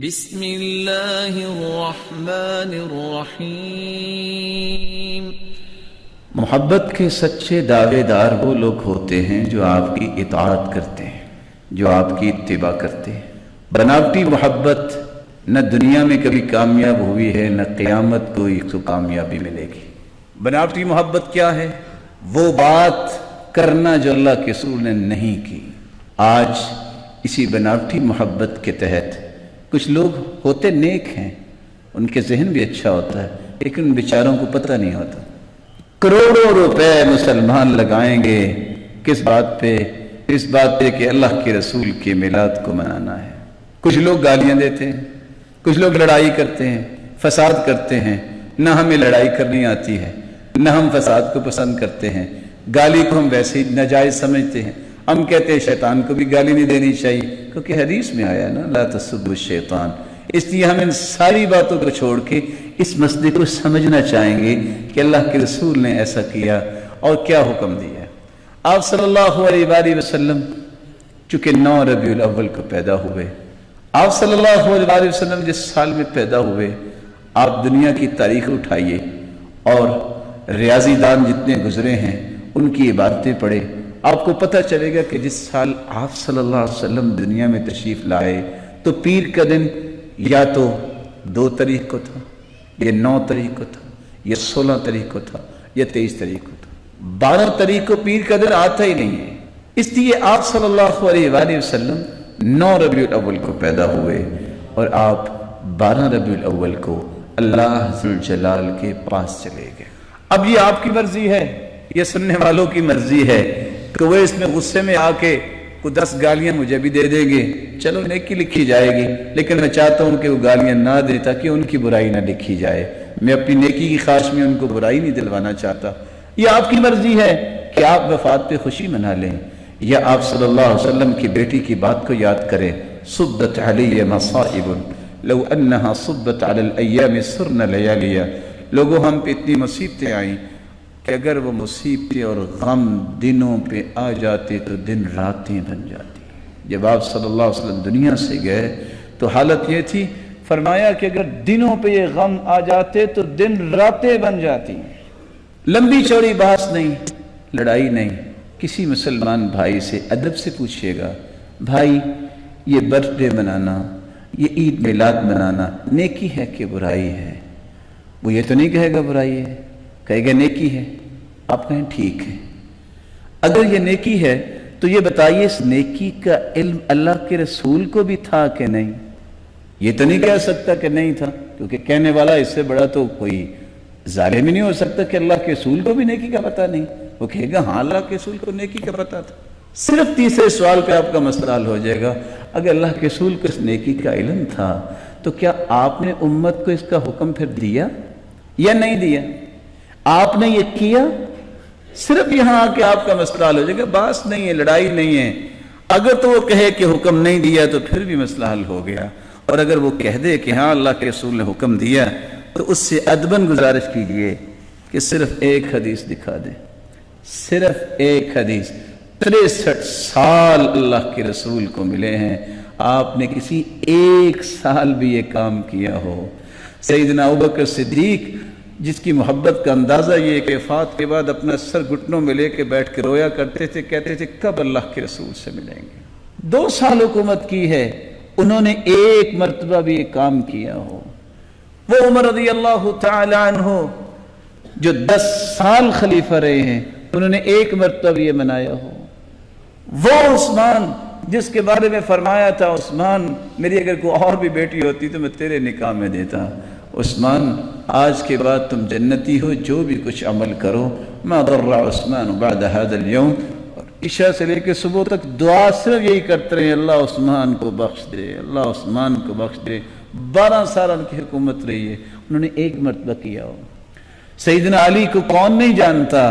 بسم اللہ الرحمن الرحیم۔ محبت کے سچے دعوے دار وہ لوگ ہوتے ہیں جو آپ کی اطاعت کرتے ہیں، جو آپ کی اتباع کرتے ہیں۔ بناوٹی محبت نہ دنیا میں کبھی کامیاب ہوئی ہے، نہ قیامت کو ایک تو کامیابی ملے گی۔ بناوٹی محبت کیا ہے؟ وہ بات کرنا جو اللہ کے رسول نے نہیں کی۔ آج اسی بناوٹی محبت کے تحت کچھ لوگ ہوتے نیک ہیں، ان کے ذہن بھی اچھا ہوتا ہے، لیکن ان بیچاروں کو پتہ نہیں ہوتا۔ کروڑوں روپے مسلمان لگائیں گے کس بات پہ؟ اس بات پہ کہ اللہ کے رسول کے میلاد کو منانا ہے۔ کچھ لوگ گالیاں دیتے ہیں، کچھ لوگ لڑائی کرتے ہیں، فساد کرتے ہیں۔ نہ ہمیں لڑائی کرنی آتی ہے، نہ ہم فساد کو پسند کرتے ہیں۔ گالی کو ہم ویسے ہی ناجائز سمجھتے ہیں۔ ہم کہتے ہیں شیطان کو بھی گالی نہیں دینی چاہیے، کیونکہ حدیث میں آیا نا لا تسبوا الشیطان۔ اس لیے ہم ان ساری باتوں کو چھوڑ کے اس مسئلے کو سمجھنا چاہیں گے کہ اللہ کے رسول نے ایسا کیا اور کیا حکم دیا۔ آپ صلی اللہ علیہ وآلہ وسلم چونکہ 9 ربیع الاول کو پیدا ہوئے، آپ صلی اللہ علیہ وآلہ وسلم جس سال میں پیدا ہوئے، آپ دنیا کی تاریخ اٹھائیے اور ریاضی دان جتنے گزرے ہیں ان کی عبادتیں پڑھے، آپ کو پتہ چلے گا کہ جس سال آپ صلی اللہ علیہ وسلم دنیا میں تشریف لائے تو پیر کا دن یا تو 2 تاریخ کو تھا، یا 9 تاریخ کو تھا، یا 16 تاریخ کو تھا، یا 23 تاریخ کو تھا۔ 12 تاریخ کو پیر کا دن آتا ہی نہیں ہے۔ اس لیے آپ صلی اللہ علیہ وآلہ وسلم 9 ربیع الاول کو پیدا ہوئے اور آپ 12 ربیع الاول کو اللہ ذوالجلال کے پاس چلے گئے۔ اب یہ آپ کی مرضی ہے، یہ سننے والوں کی مرضی ہے کہ وہ اس میں غصے میں آ کے کوئی 10 گالیاں مجھے بھی دے دیں گے، چلو نیکی لکھی جائے گی، لیکن میں چاہتا ہوں کہ وہ گالیاں نہ دیں تاکہ ان کی برائی نہ لکھی جائے۔ میں اپنی نیکی کی خواہش میں ان کو برائی نہیں دلوانا چاہتا۔ یہ آپ کی مرضی ہے کہ آپ وفات پہ خوشی منا لیں، یا آپ صلی اللہ علیہ وسلم کی بیٹی کی بات کو یاد کریں، صبت علی مصائب لو انہا صبت علی الایام سرن لیالیا۔ لوگوں ہم پہ اتنی مصیبتیں آئیں کہ اگر وہ مصیبتیں اور غم دنوں پہ آ جاتے تو دن راتیں بن جاتی۔ جب آپ صلی اللہ علیہ وسلم دنیا سے گئے تو حالت یہ تھی، فرمایا کہ اگر دنوں پہ یہ غم آ جاتے تو دن راتیں بن جاتی۔ لمبی چوڑی بحث نہیں، لڑائی نہیں۔ کسی مسلمان بھائی سے ادب سے پوچھئے گا، بھائی یہ برتھ ڈے منانا، یہ عید میلاد منانا نیکی ہے کہ برائی ہے؟ وہ یہ تو نہیں کہے گا برائی ہے، کہے گا نیکی ہے۔ آپ کہیں ٹھیک ہے، اگر یہ نیکی ہے تو یہ بتائیے اس نیکی کا علم اللہ کے رسول کو بھی تھا کہ نہیں؟ یہ تو نہیں کہہ سکتا کہ نہیں تھا، کیونکہ کہنے والا اس سے بڑا تو کوئی ظالم ہی نہیں ہو سکتا کہ اللہ کے رسول کو بھی نیکی کا پتہ نہیں۔ وہ کہے گا ہاں اللہ کے رسول کو نیکی کا پتہ تھا۔ صرف تیسرے سوال پہ آپ کا مسئلہ حل ہو جائے گا۔ اگر اللہ کے رسول کو اس نیکی کا علم تھا تو کیا آپ نے امت کو اس کا حکم پھر دیا یا نہیں دیا؟ آپ نے یہ کیا؟ صرف یہاں آ کے آپ کا مسئلہ حل ہو جائے گا۔ بات نہیں ہے، لڑائی نہیں ہے۔ اگر تو وہ کہے کہ حکم نہیں دیا تو پھر بھی مسئلہ حل ہو گیا، اور اگر وہ کہہ دے کہ ہاں اللہ کے رسول نے حکم دیا تو اس سے ادباً گزارش کیجئے کہ صرف ایک حدیث دکھا دیں، صرف ایک حدیث۔ 63 سال اللہ کے رسول کو ملے ہیں، آپ نے کسی ایک سال بھی یہ کام کیا ہو؟ سیدنا ابوبکر صدیق جس کی محبت کا اندازہ یہ کہ وفات کے بعد اپنا سر گھٹنوں میں لے کے بیٹھ کے رویا کرتے تھے، کہتے تھے کب اللہ کے رسول سے ملیں گے۔ 2 سال حکومت کی ہے، انہوں نے ایک مرتبہ بھی یہ کام کیا ہو؟ وہ عمر رضی اللہ تعالی عنہ جو 10 سال خلیفہ رہے ہیں، انہوں نے ایک مرتبہ بھی یہ منایا ہو؟ وہ عثمان جس کے بارے میں فرمایا تھا عثمان میری اگر کوئی اور بھی بیٹی ہوتی تو میں تیرے نکاح میں دیتا۔ عثمان آج کے بعد تم جنتی ہو، جو بھی کچھ عمل کرو۔ ما ضر عثمان بعد هذا اليوم۔ اور عشاء سے لے کے صبح تک دعا صرف یہی کرتے رہے، اللہ عثمان کو بخش دے، اللہ عثمان کو بخش دے۔ 12 سال ان کی حکومت رہی ہے، انہوں نے ایک مرتبہ کیا ہو؟ سیدنا علی کو کون نہیں جانتا؟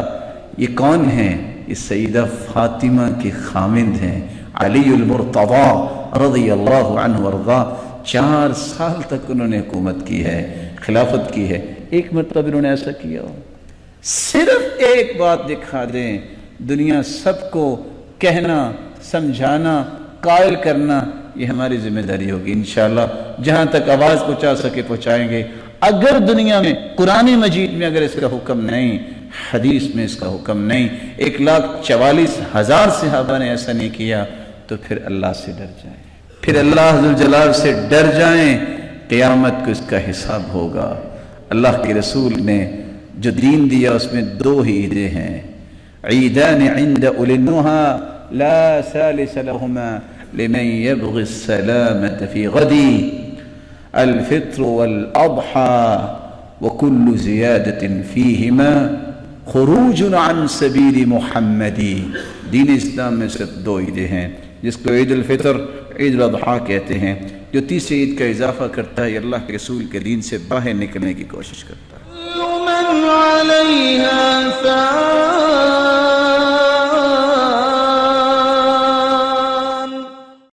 یہ کون ہیں؟ یہ سیدہ فاطمہ کے خامند ہیں، علی المرتضی رضی اللہ عنہ وارضاہ۔ 4 سال تک انہوں نے حکومت کی ہے، خلافت کی ہے، ایک مرتبہ انہوں نے ایسا کیا ہو؟ صرف ایک بات دکھا دیں، دنیا سب کو کہنا، سمجھانا، قائل کرنا یہ ہماری ذمہ داری ہوگی انشاءاللہ، جہاں تک آواز پہنچا سکے پہنچائیں گے۔ اگر دنیا میں قرآن مجید میں اگر اس کا حکم نہیں، حدیث میں اس کا حکم نہیں، 1,44,000 صحابہ نے ایسا نہیں کیا، تو پھر اللہ سے ڈر جائیں، پھر اللہ ذوالجلال سے ڈر جائیں، قیامت کو اس کا حساب ہوگا۔ اللہ کے رسول نے جو دین دیا اس میں 2 ہی عیدیں ہیں، عیدان عند اولی النہی لا ثالث لهما لمن يبغي السلامة في غدی الفطر والاضحى وكل زیادة فیہما خروج عن سبیل محمدی۔ دین اسلام میں صرف 2 عیدیں ہیں، جس کو عید الفطر عید الاضحیٰ کہتے ہیں، جو تیسری عید کا اضافہ کرتا ہے، اللہ کے رسول کے دین سے باہر نکلنے کی کوشش کرتا ہے۔ من عليها فان